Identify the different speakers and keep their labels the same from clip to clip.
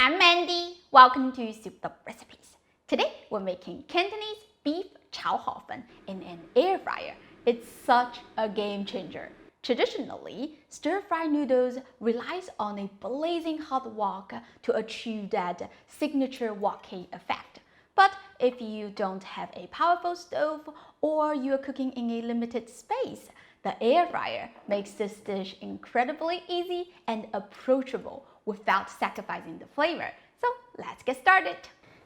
Speaker 1: I'm Mandy. Welcome to Souped Up Recipes. Today we're making Cantonese beef chow in an air fryer. It's such a game changer. Traditionally, stir-fry noodles relies on a blazing hot wok to achieve that signature wok-hei effect. But if you don't have a powerful stove or you're cooking in a limited space, the air fryer makes this dish incredibly easy and approachable without sacrificing the flavor. So let's get started.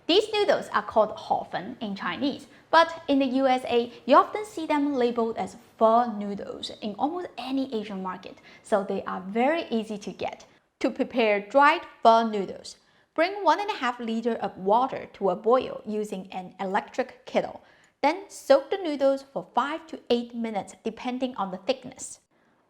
Speaker 1: These noodles are called hofen in Chinese, but in the USA, you often see them labeled as pho noodles in almost any Asian market, so they are very easy to get. To prepare dried pho noodles, bring 1.5 liters of water to a boil using an electric kettle. Then soak the noodles for 5 to 8 minutes depending on the thickness.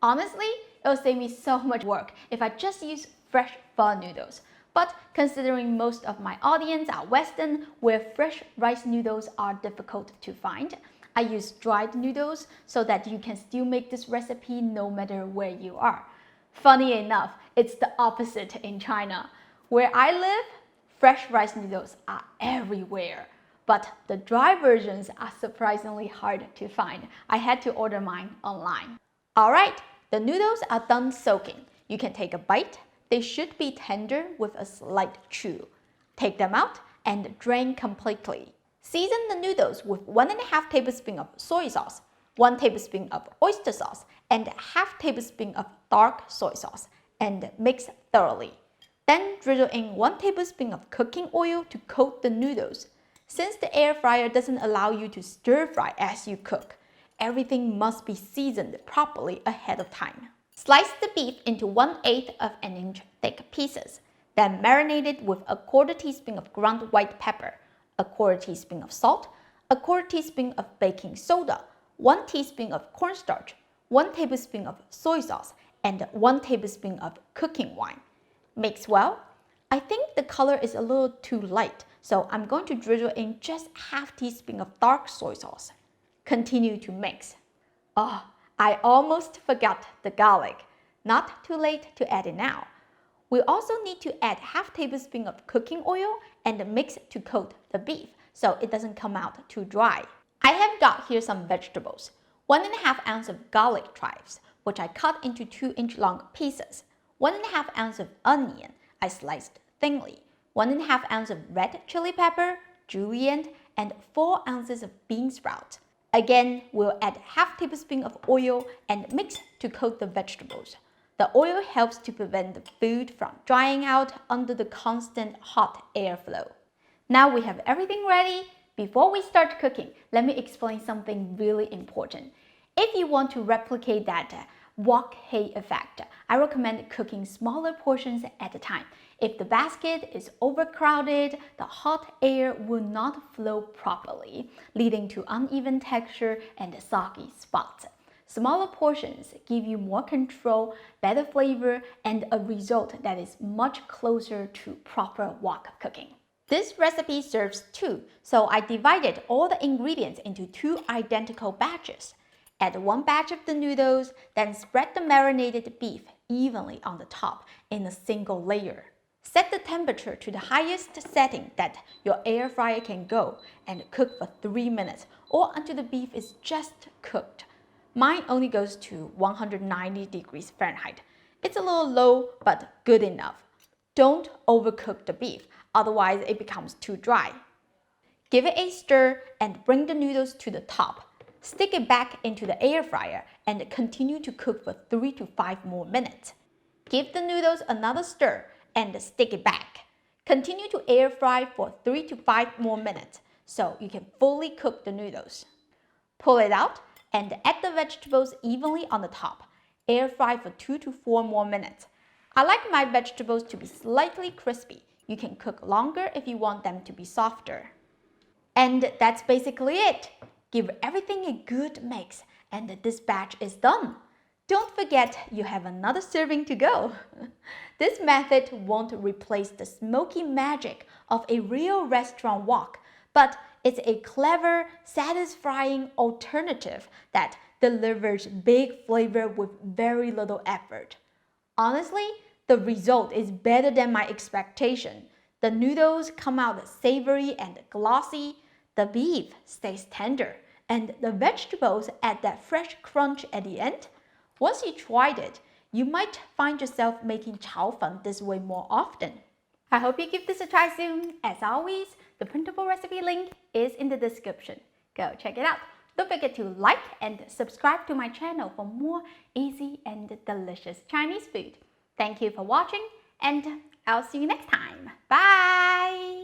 Speaker 1: Honestly, it will save me so much work if I just use fresh pho noodles. But considering most of my audience are Western, where fresh rice noodles are difficult to find, I use dried noodles so that you can still make this recipe no matter where you are. Funny enough, it's the opposite in China. Where I live, fresh rice noodles are everywhere. But the dry versions are surprisingly hard to find. I had to order mine online. Alright, the noodles are done soaking. You can take a bite. They should be tender with a slight chew. Take them out and drain completely. Season the noodles with 1.5 tablespoons of soy sauce, 1 tablespoon of oyster sauce, and ½ tablespoon of dark soy sauce, and mix thoroughly. Then drizzle in 1 tablespoon of cooking oil to coat the noodles. Since the air fryer doesn't allow you to stir fry as you cook, everything must be seasoned properly ahead of time. Slice the beef into 1/8 of an inch thick pieces. Then marinate it with a 1/4 teaspoon of ground white pepper, a 1/4 teaspoon of salt, a 1/4 teaspoon of baking soda, 1 teaspoon of cornstarch, 1 tablespoon of soy sauce, and 1 tablespoon of cooking wine. Mix well. I think the color is a little too light, so I'm going to drizzle in just ½ teaspoon of dark soy sauce. Continue to mix. Oh, I almost forgot the garlic. Not too late to add it now. We also need to add ½ tablespoon of cooking oil and mix to coat the beef so it doesn't come out too dry. I have got here some vegetables. 1.5 ounce of garlic chives, which I cut into 2-inch long pieces. 1.5 ounce of onion, I sliced thinly. 1.5 ounce of red chili pepper, julienne, and 4 ounces of bean sprouts. Again, we'll add ½ tablespoon of oil and mix to coat the vegetables. The oil helps to prevent the food from drying out under the constant hot airflow. Now we have everything ready. Before we start cooking, let me explain something really important. If you want to replicate that wok-hei effect, I recommend cooking smaller portions at a time. If the basket is overcrowded, the hot air will not flow properly, leading to uneven texture and soggy spots. Smaller portions give you more control, better flavor, and a result that is much closer to proper wok cooking. This recipe serves 2, so I divided all the ingredients into 2 identical batches. Add 1 batch of the noodles, then spread the marinated beef evenly on the top in a single layer. Set the temperature to the highest setting that your air fryer can go and cook for 3 minutes or until the beef is just cooked. Mine only goes to 190 degrees Fahrenheit. It's a little low, but good enough. Don't overcook the beef, otherwise it becomes too dry. Give it a stir and bring the noodles to the top. Stick it back into the air fryer and continue to cook for 3 to 5 more minutes. Give the noodles another stir and stick it back. Continue to air fry for 3 to 5 more minutes so you can fully cook the noodles. Pull it out and add the vegetables evenly on the top. Air fry for 2 to 4 more minutes. I like my vegetables to be slightly crispy. You can cook longer if you want them to be softer. And that's basically it. Give everything a good mix and this batch is done. Don't forget you have another serving to go. This method won't replace the smoky magic of a real restaurant wok, but it's a clever, satisfying alternative that delivers big flavor with very little effort. Honestly, the result is better than my expectation. The noodles come out savory and glossy, the beef stays tender, and the vegetables add that fresh crunch at the end. Once you tried it, you might find yourself making chow fun this way more often. I hope you give this a try soon. As always, the printable recipe link is in the description. Go check it out. Don't forget to like and subscribe to my channel for more easy and delicious Chinese food. Thank you for watching, and I'll see you next time. Bye!